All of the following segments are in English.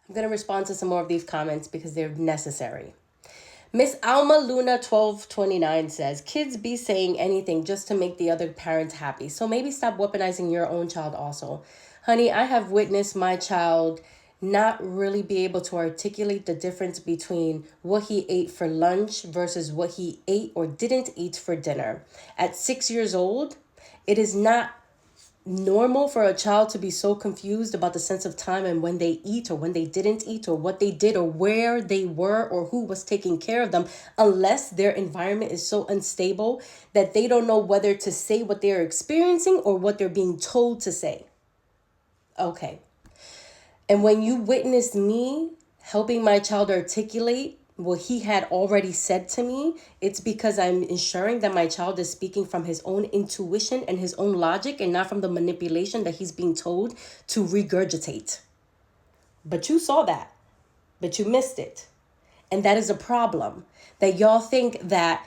I'm going to respond to some more of these comments because they're necessary. Miss Alma Luna 1229 says, kids be saying anything just to make the other parent happy. So maybe stop weaponizing your own child also. Honey, I have witnessed my child not really be able to articulate the difference between what he ate for lunch versus what he ate or didn't eat for dinner. At 6 years old, it is not normal for a child to be so confused about the sense of time and when they eat or when they didn't eat or what they did or where they were or who was taking care of them, unless their environment is so unstable that they don't know whether to say what they're experiencing or what they're being told to say. Okay. And when you witnessed me helping my child articulate what he had already said to me, it's because I'm ensuring that my child is speaking from his own intuition and his own logic and not from the manipulation that he's being told to regurgitate. But you saw that, but you missed it. And that is a problem, that y'all think that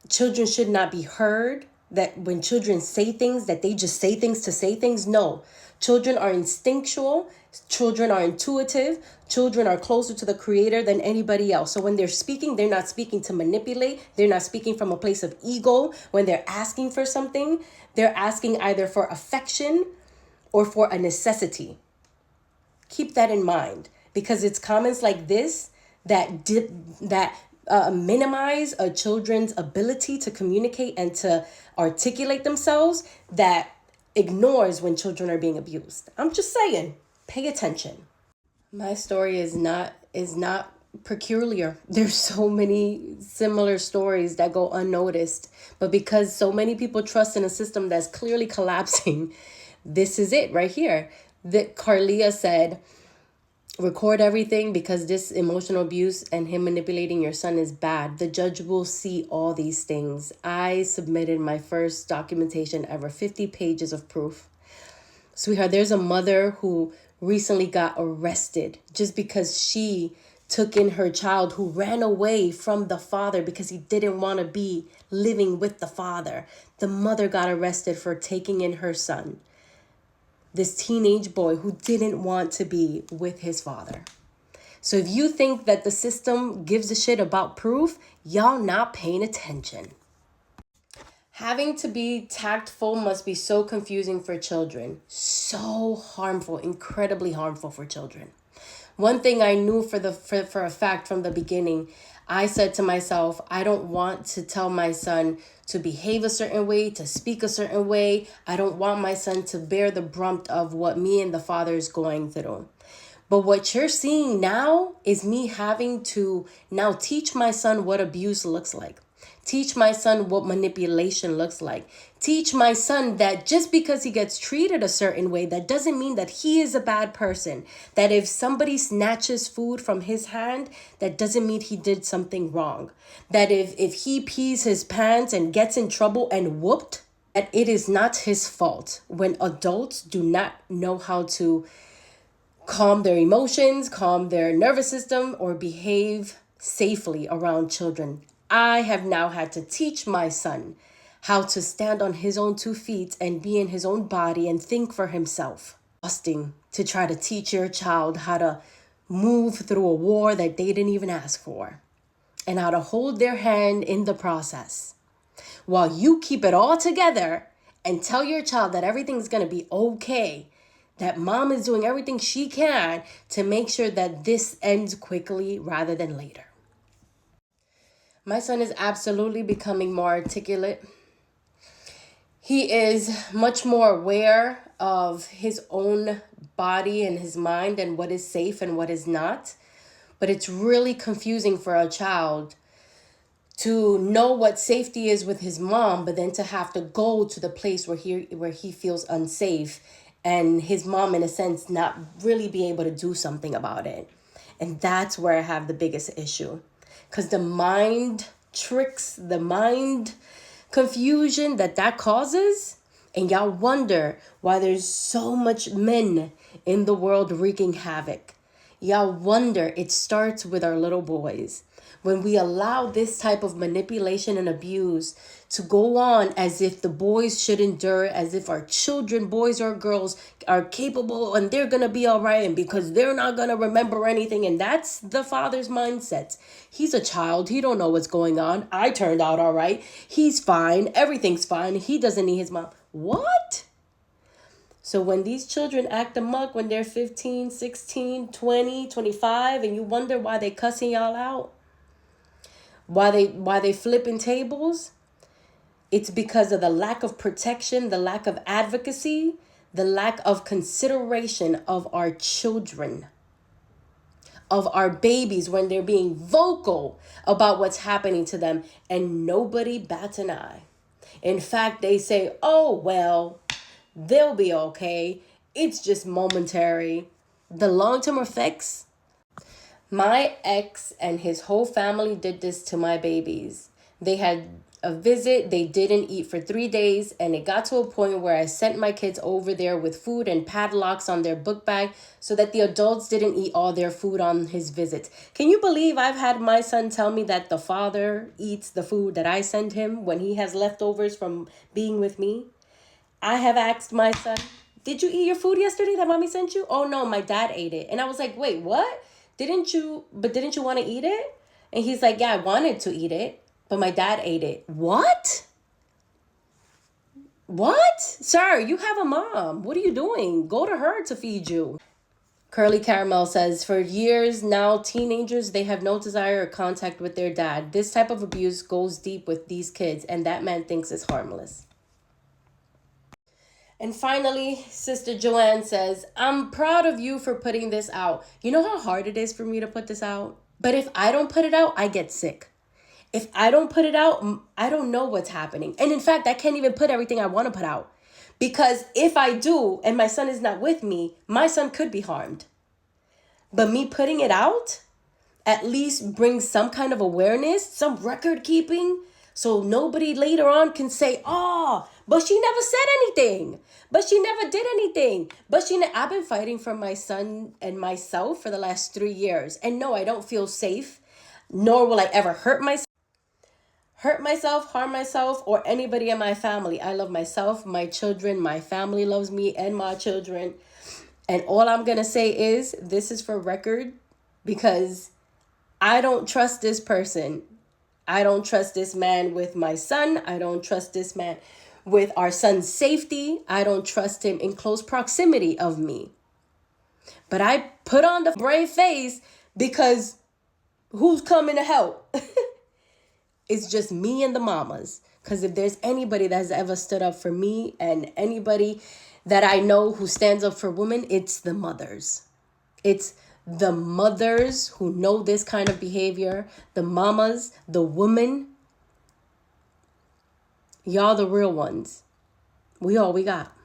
children should not be heard, that when children say things, that they just say things to say things. No, children are instinctual. Children are intuitive. Children are closer to the creator than anybody else. So when they're speaking, they're not speaking to manipulate. They're not speaking from a place of ego. When they're asking for something, they're asking either for affection or for a necessity. Keep that in mind, because it's comments like this that minimize a children's ability to communicate and to articulate themselves, that ignores when children are being abused. I'm just saying, pay attention. My story is not peculiar. There's so many similar stories that go unnoticed, but because so many people trust in a system that's clearly collapsing, this is it right here. That Carlia said, record everything because this emotional abuse and him manipulating your son is bad. The judge will see all these things. I submitted my first documentation ever, 50 pages of proof. Sweetheart, there's a mother who recently got arrested just because she took in her child who ran away from the father because he didn't want to be living with the father. The mother got arrested for taking in her son, this teenage boy who didn't want to be with his father. So if you think that the system gives a shit about proof, y'all not paying attention. Having to be tactful must be so confusing for children. So harmful, incredibly harmful for children. One thing I knew for a fact from the beginning, I said to myself, I don't want to tell my son to behave a certain way, to speak a certain way. I don't want my son to bear the brunt of what me and the father is going through. But what you're seeing now is me having to now teach my son what abuse looks like. Teach my son what manipulation looks like. Teach my son that just because he gets treated a certain way, that doesn't mean that he is a bad person. That if somebody snatches food from his hand, that doesn't mean he did something wrong. That if he pees his pants and gets in trouble and whooped, that it is not his fault. When adults do not know how to calm their emotions, calm their nervous system, or behave safely around children. I have now had to teach my son how to stand on his own 2 feet and be in his own body and think for himself. Exhausting to try to teach your child how to move through a war that they didn't even ask for, and how to hold their hand in the process, while you keep it all together and tell your child that everything's going to be okay, that mom is doing everything she can to make sure that this ends quickly rather than later. My son is absolutely becoming more articulate. He is much more aware of his own body and his mind and what is safe and what is not. But it's really confusing for a child to know what safety is with his mom, but then to have to go to the place where he feels unsafe, and his mom, in a sense, not really be able to do something about it. And that's where I have the biggest issue. Because the mind tricks, the mind confusion that causes, and y'all wonder why there's so much men in the world wreaking havoc. Y'all wonder it starts with our little boys. When we allow this type of manipulation and abuse to go on as if the boys should endure, as if our children, boys or girls, are capable and they're going to be all right, and because they're not going to remember anything. And that's the father's mindset. He's a child. He don't know what's going on. I turned out all right. He's fine. Everything's fine. He doesn't need his mom. What? So when these children act amok when they're 15, 16, 20, 25, and you wonder why they cussing y'all out, why they flipping tables, it's because of the lack of protection, the lack of advocacy, the lack of consideration of our children, of our babies when they're being vocal about what's happening to them, and nobody bats an eye. In fact, they say, oh, well, they'll be okay. It's just momentary. The long-term effects. My ex and his whole family did this to my babies. They had a visit. They didn't eat for 3 days. And it got to a point where I sent my kids over there with food and padlocks on their book bag so that the adults didn't eat all their food on his visit. Can you believe I've had my son tell me that the father eats the food that I send him when he has leftovers from being with me? I have asked my son, did you eat your food yesterday that mommy sent you? Oh no, my dad ate it. And I was like, wait, what? Didn't you want to eat it? And he's like, yeah, I wanted to eat it, but my dad ate it. What? What? Sir, you have a mom. What are you doing? Go to her to feed you. Curly Caramel says, for years now, teenagers, they have no desire or contact with their dad. This type of abuse goes deep with these kids, and that man thinks it's harmless. And finally, Sister Joanne says, I'm proud of you for putting this out. You know how hard it is for me to put this out? But if I don't put it out, I get sick. If I don't put it out, I don't know what's happening. And in fact, I can't even put everything I want to put out. Because if I do, and my son is not with me, my son could be harmed. But me putting it out at least brings some kind of awareness, some record keeping, so nobody later on can say, oh, but she never said anything. But she never did anything. I've been fighting for my son and myself for the last 3 years. And no, I don't feel safe, nor will I ever hurt myself, harm myself, or anybody in my family. I love myself, my children, my family loves me and my children. And all I'm going to say is this is for record, because I don't trust this person. I don't trust this man with my son. I don't trust this man with our son's safety. I don't trust him in close proximity of me. But I put on the brave face because who's coming to help? It's just me and the mamas. Because if there's anybody that has ever stood up for me and anybody that I know who stands up for women, it's the mothers. It's the mothers who know this kind of behavior, the mamas, the women. Y'all the real ones. We all we got.